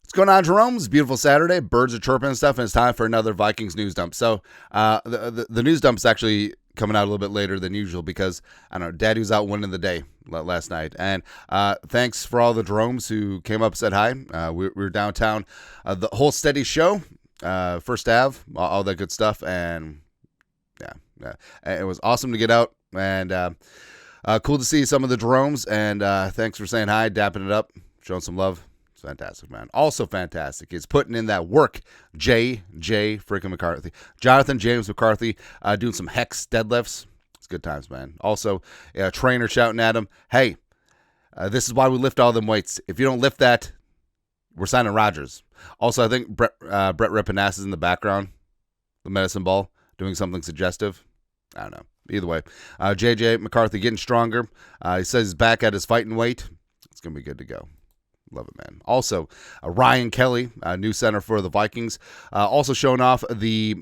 What's going on, Jerome? It's a beautiful Saturday. Birds are chirping and stuff, and it's time for another Vikings news dump. So the news dump is actually coming out a little bit later than usual because, I don't know, Daddy was out winning the day last night. And thanks for all the Jeromes who came up and said hi. We were downtown. The whole steady show, First Ave, all that good stuff. And, yeah, it was awesome to get out. And cool to see some of the Jeromes. And thanks for saying hi, dapping it up, showing some love. It's fantastic, man. Also fantastic is putting in that work. J. freaking McCarthy. Jonathan James McCarthy doing some hex deadlifts. It's good times, man. Also, a trainer shouting at him, hey, this is why we lift all them weights. If you don't lift that, we're signing Rodgers. Also, I think Brett Rippenass is in the background, the medicine ball, doing something suggestive. I don't know. Either way, JJ McCarthy getting stronger. He says he's back at his fighting weight. It's going to be good to go. Love it, man. Also, Ryan Kelly, new center for the Vikings, also showing off the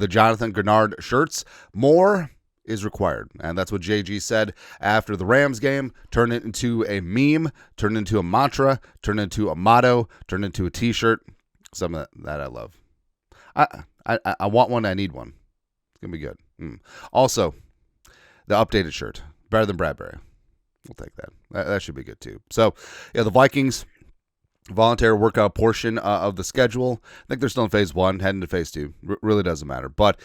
Jonathan Gernard shirts. More is required, and that's what JG said after the Rams game. Turn it into a meme, turn it into a mantra, turn it into a motto, turn it into a T-shirt. Some of that I love. I want one. I need one. It's gonna be good. Also, the updated shirt, better than Bradbury. We'll take that. That should be good, too. So, yeah, the Vikings voluntary workout portion of the schedule. I think they're still in phase 1, heading to phase 2. Really doesn't matter. But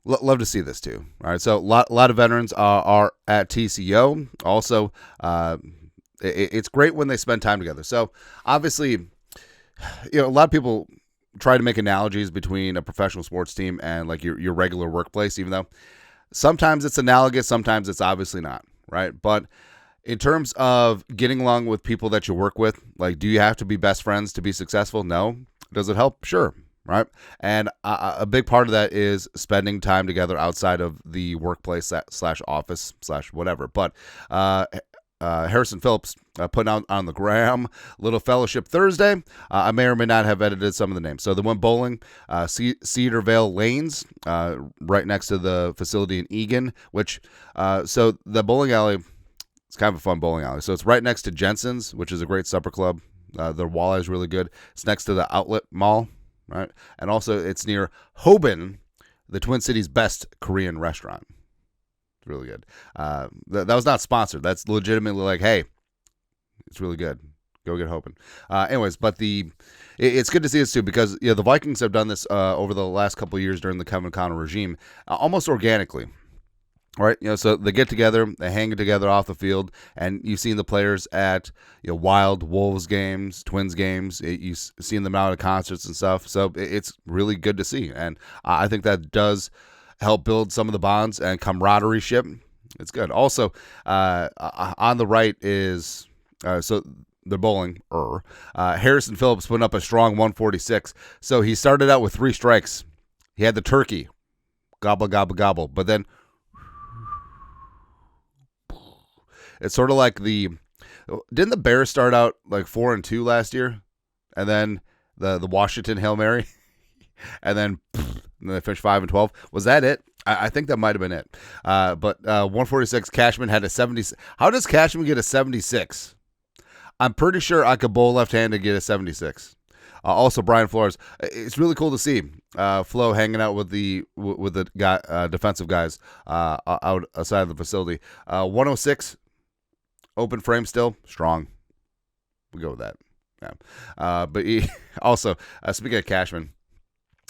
love to see this, too. All right, so a lot of veterans are at TCO. Also, it's great when they spend time together. So, obviously, a lot of people try to make analogies between a professional sports team and, like, your regular workplace, even though sometimes it's analogous, sometimes it's obviously not. Right. But in terms of getting along with people that you work with, like, do you have to be best friends to be successful? No. Does it help? Sure. Right. And a big part of that is spending time together outside of the workplace / office / whatever. But Harrison Phillips putting out on the gram little fellowship Thursday. I may or may not have edited some of the names. So they went bowling, Cedar Vale Lanes, right next to the facility in Eagan, which, so the bowling alley, it's kind of a fun bowling alley. So it's right next to Jensen's, which is a great supper club. Their walleye is really good. It's next to the Outlet Mall, right? And also it's near Hoban, the Twin Cities' best Korean restaurant. Really good. That was not sponsored. That's legitimately like, hey, it's really good. Go get hoping. Anyways, but it's good to see this too because the Vikings have done this over the last couple of years during the Kevin Connor regime, almost organically. Right, so they get together, they hang together off the field, and you've seen the players at Wild Wolves games, Twins games. You've seen them out at concerts and stuff. So it's really good to see, and I think that does help build some of the bonds and camaraderie ship. It's good. Also, on the right is, so they're bowling. Harrison Phillips putting up a strong 146. So he started out with 3 strikes. He had the turkey. Gobble, gobble, gobble. But then it's sort of like didn't the Bears start out like 4-2 last year? And then the Washington Hail Mary? And then they finished 5-12. Was that it? I think that might have been it. But 146, Cashman had a 70. How does Cashman get a 76? I'm pretty sure I could bowl left-handed to get a 76. Also, Brian Flores. It's really cool to see Flo hanging out with the guy, defensive guys out outside of the facility. 106, open frame still strong. We go with that. Yeah. But also, speaking of Cashman.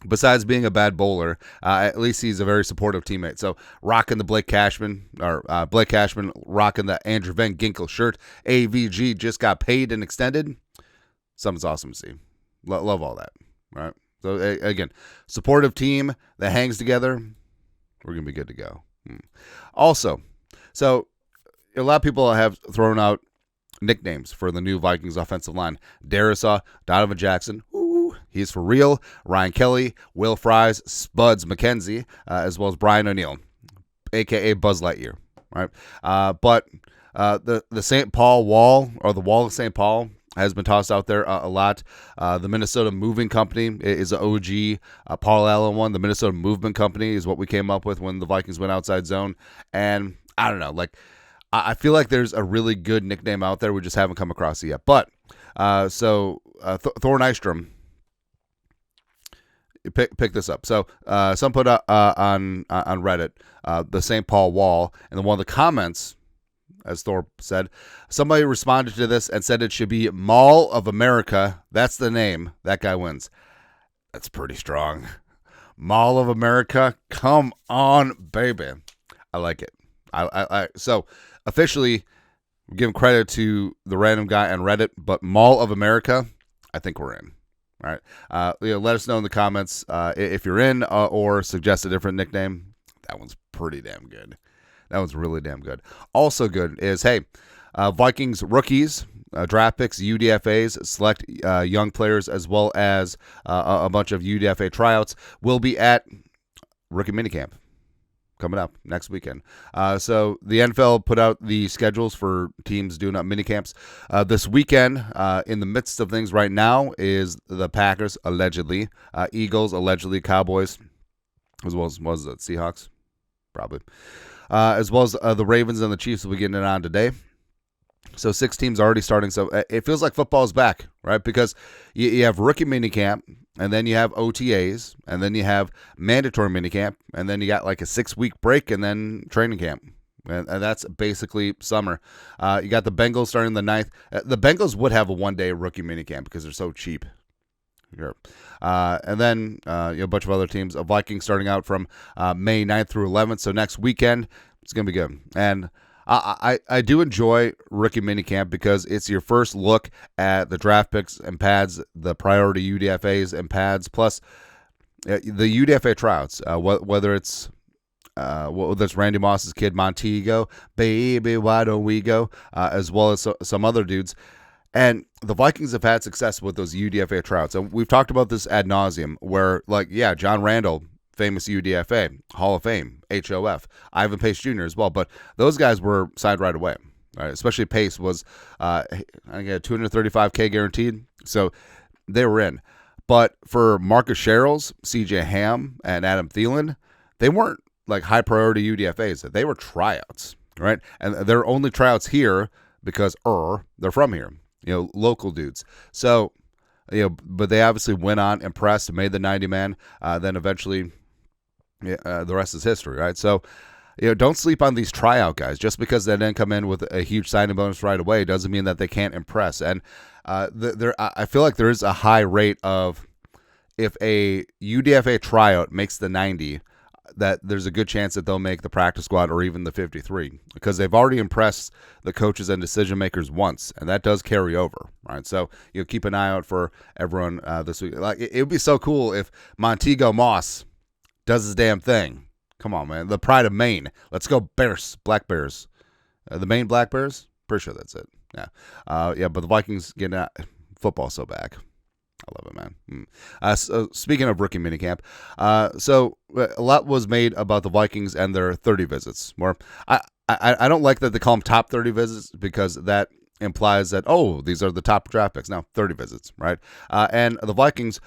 Besides being a bad bowler, at least he's a very supportive teammate. So rocking the Blake Cashman rocking the Andrew Van Ginkel shirt. AVG just got paid and extended. Something's awesome to see. Love all that. Right. So again, supportive team that hangs together. We're gonna be good to go. Also, so a lot of people have thrown out nicknames for the new Vikings offensive line. Darisaw, Donovan Jackson. He's for real. Ryan Kelly, Will Fries, Spuds McKenzie, as well as Brian O'Neill, a.k.a. Buzz Lightyear. Right? But the St. Paul Wall, or the Wall of St. Paul, has been tossed out there a lot. The Minnesota Moving Company is an OG. Paul Allen one. The Minnesota Movement Company is what we came up with when the Vikings went outside zone. And I don't know, like, I feel like there's a really good nickname out there. We just haven't come across it yet. But so Thor Nystrom pick this up. So some put on Reddit the St. Paul wall, and then one of the comments, as Thor said, somebody responded to this and said it should be Maul of America. That's the name. That guy wins. That's pretty strong. Maul of America. Come on, baby. I like it. So officially, give credit to the random guy on Reddit, but Maul of America, I think we're in. All right. Let us know in the comments if you're in or suggest a different nickname. That one's pretty damn good. That one's really damn good. Also good is, hey, Vikings rookies, draft picks, UDFAs, select young players, as well as a bunch of UDFA tryouts will be at rookie minicamp coming up next weekend. So the NFL put out the schedules for teams doing up minicamps. This weekend, in the midst of things right now, is the Packers, allegedly, Eagles, allegedly, Cowboys, as well as Seahawks, probably. As well as the Ravens and the Chiefs will be getting it on today. So 6 teams already starting. So it feels like football is back, right? Because you have rookie minicamp, and then you have OTAs, and then you have mandatory minicamp, and then you got like a 6-week break, and then training camp. And that's basically summer. You got the Bengals starting the 9th. The Bengals would have a one-day rookie minicamp because they're so cheap. And then a bunch of other teams. Vikings starting out from May 9th through 11th. So next weekend, it's going to be good. And I do enjoy rookie minicamp because it's your first look at the draft picks and pads, the priority UDFAs and pads, plus the UDFA tryouts, whether it's Randy Moss's kid Montego, baby, why don't we go, as well as some other dudes. And the Vikings have had success with those UDFA tryouts. And we've talked about this ad nauseum where, John Randall, famous UDFA, Hall of Fame, HOF, Ivan Pace Jr. as well. But those guys were signed right away. Right? Especially Pace was, I think, $235K guaranteed. So they were in. But for Marcus Sherrills, CJ Ham, and Adam Thielen, they weren't like high priority UDFAs. They were tryouts, right? And they're only tryouts here because they're from here. Local dudes. So, but they obviously went on, impressed, made the 90-man. Then eventually, the rest is history, right? So, don't sleep on these tryout guys. Just because they didn't come in with a huge signing bonus right away doesn't mean that they can't impress. And I feel like there is a high rate of, if a UDFA tryout makes the 90, that there's a good chance that they'll make the practice squad or even the 53 because they've already impressed the coaches and decision makers once, and that does carry over, right? So keep an eye out for everyone this week. Like it would be so cool if Montego Moss does his damn thing. Come on, man, the pride of Maine. Let's go Bears, Black Bears, the Maine Black Bears. Pretty sure that's it. Yeah, but the Vikings getting football so back. I love it, man. So speaking of rookie minicamp, so a lot was made about the Vikings and their 30 visits. More, I don't like that they call them top 30 visits because that implies that, these are the top draft picks. Now, 30 visits, right? And the Vikings,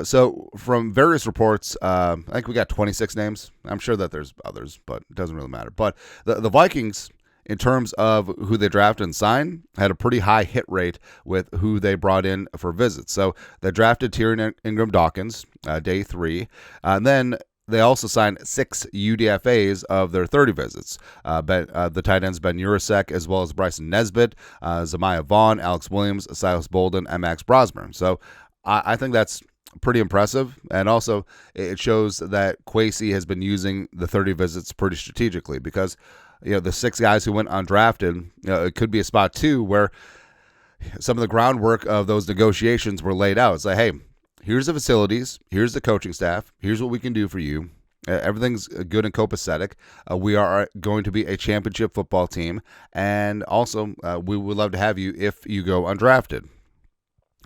so from various reports, I think we got 26 names. I'm sure that there's others, but it doesn't really matter. But the Vikings, in terms of who they drafted and signed, had a pretty high hit rate with who they brought in for visits. So they drafted Tyrion Ingram-Dawkins, day 3. And then they also signed 6 UDFAs of their 30 visits. The tight ends Ben Urasek, as well as Bryson Nesbitt, Zamiah Vaughn, Alex Williams, Silas Bolden, and Max Brosmer. So I think that's pretty impressive. And also it shows that Kwesi has been using the 30 visits pretty strategically because the 6 guys who went undrafted, it could be a spot too where some of the groundwork of those negotiations were laid out. It's like, hey, here's the facilities, here's the coaching staff, here's what we can do for you. Everything's good and copacetic. We are going to be a championship football team, and also we would love to have you if you go undrafted.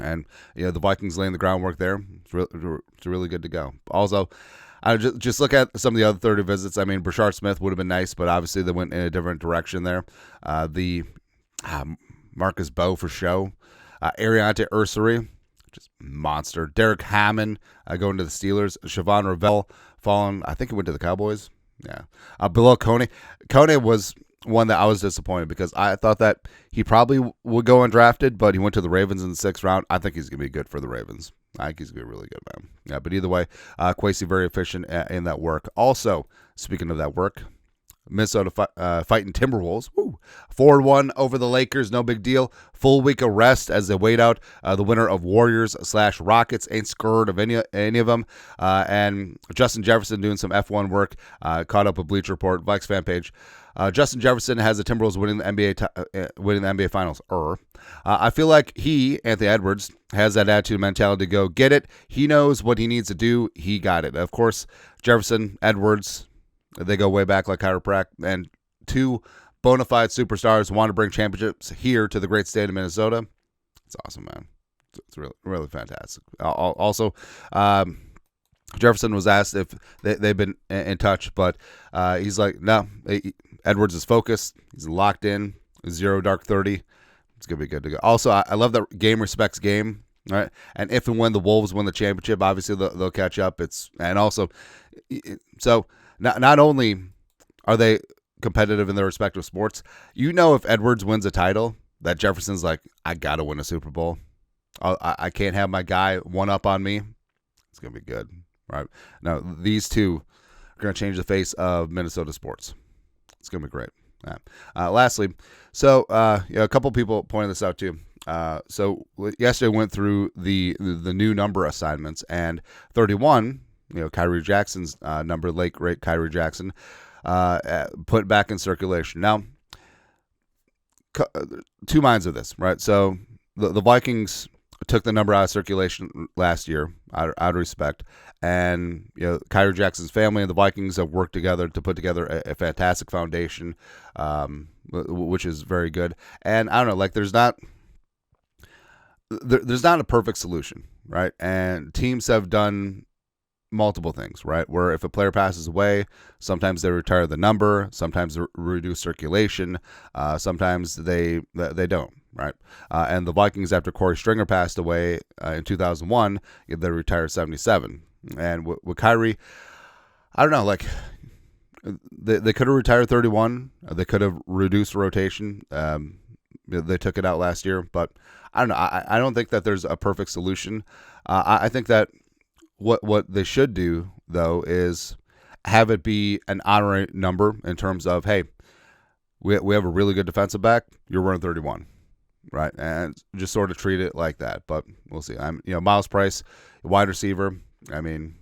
And the Vikings laying the groundwork there. It's really good to go. Also, I just look at some of the other 30 visits. I mean, Brashard Smith would have been nice, but obviously they went in a different direction there. Marcus Bowe for show. Ariante Ursary, just monster. Derek Hammond going to the Steelers. Siobhan Ravel fallen. I think he went to the Cowboys. Yeah. Below Kone. Kone was one that I was disappointed because I thought that he probably would go undrafted, but he went to the Ravens in the 6th round. I think he's going to be good for the Ravens. I think he's going to be really good, man. Yeah, but either way, Kwesi very efficient in that work. Also, speaking of that work, Minnesota fighting Timberwolves. 4-1 over the Lakers. No big deal. Full week of rest as they wait out the winner of Warriors/Rockets. Ain't scared of any of them. And Justin Jefferson doing some F1 work. Caught up with Bleacher Report, Vikes fan page. Justin Jefferson has the Timberwolves winning the NBA Finals. I feel like Anthony Edwards, has that attitude and mentality to go get it. He knows what he needs to do. He got it. Of course, Jefferson, Edwards, they go way back like chiropractic, and two bona fide superstars want to bring championships here to the great state of Minnesota. It's awesome, man. It's really, really fantastic. Also, Jefferson was asked if they've been in touch, but he's like, no, Edwards is focused. He's locked in. 0 dark 30. It's going to be good to go. Also, I love that game respects game, right? And if and when the Wolves win the championship, obviously they'll catch up. So not only are they competitive in their respective sports, if Edwards wins a title, that Jefferson's like, I got to win a Super Bowl. I can't have my guy one up on me. It's going to be good, right? Now, these two are going to change the face of Minnesota sports. It's going to be great. Lastly, so a couple people pointed this out too. So yesterday went through the new number assignments, and 31, Kyrie Jackson's number, late great Kyrie Jackson, put back in circulation. Now, two minds of this, right? So the Vikings took the number out of circulation last year, out of respect. And, Kyrie Jackson's family and the Vikings have worked together to put together a fantastic foundation, which is very good. And I don't know, like there's not a perfect solution, right? And teams have done multiple things, right? Where if a player passes away, sometimes they retire the number, sometimes they reduce circulation, sometimes they don't, right? And the Vikings, after Corey Stringer passed away in 2001, they retired 77. And with Kyrie, I don't know, like they could have retired 31. They could have reduced rotation. They took it out last year, but I don't know. I don't think that there's a perfect solution. I think that what they should do, though, is have it be an honorary number in terms of, hey, we have a really good defensive back. You're running 31, right? And just sort of treat it like that. But we'll see. Miles Price, wide receiver. I mean,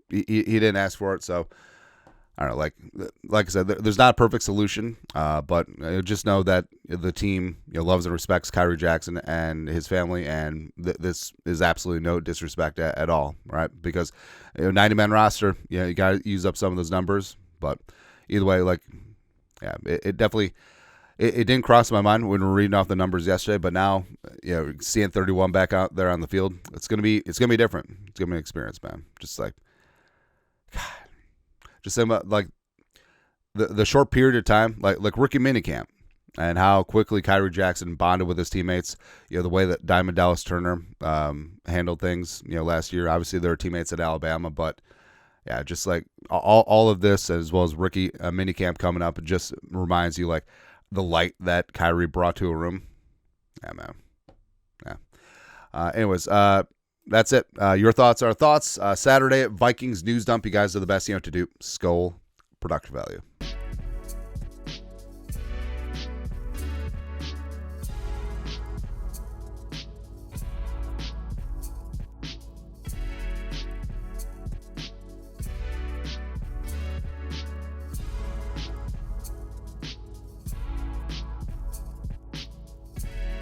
he didn't ask for it, so I don't know. Like I said, there's not a perfect solution, but just know that the team loves and respects Kyrie Jackson and his family, and this is absolutely no disrespect at all, right? Because 90-man roster, you got to use up some of those numbers, but either way, it definitely. It didn't cross my mind when we were reading off the numbers yesterday, but now, seeing 31 back out there on the field, it's gonna be different. It's gonna be an experience, man. Just like, God, just saying about like the short period of time, like rookie minicamp, and how quickly Kyrie Jackson bonded with his teammates. The way that Diamond Dallas Turner handled things, last year. Obviously, they were teammates at Alabama, but yeah, just like all of this, as well as rookie minicamp coming up, it just reminds you like the light that Kyrie brought to a room. Yeah, man. Yeah. Anyways, that's it. Your thoughts are thoughts. Saturday, Vikings news dump. You guys are the best. To do. Skull, production value.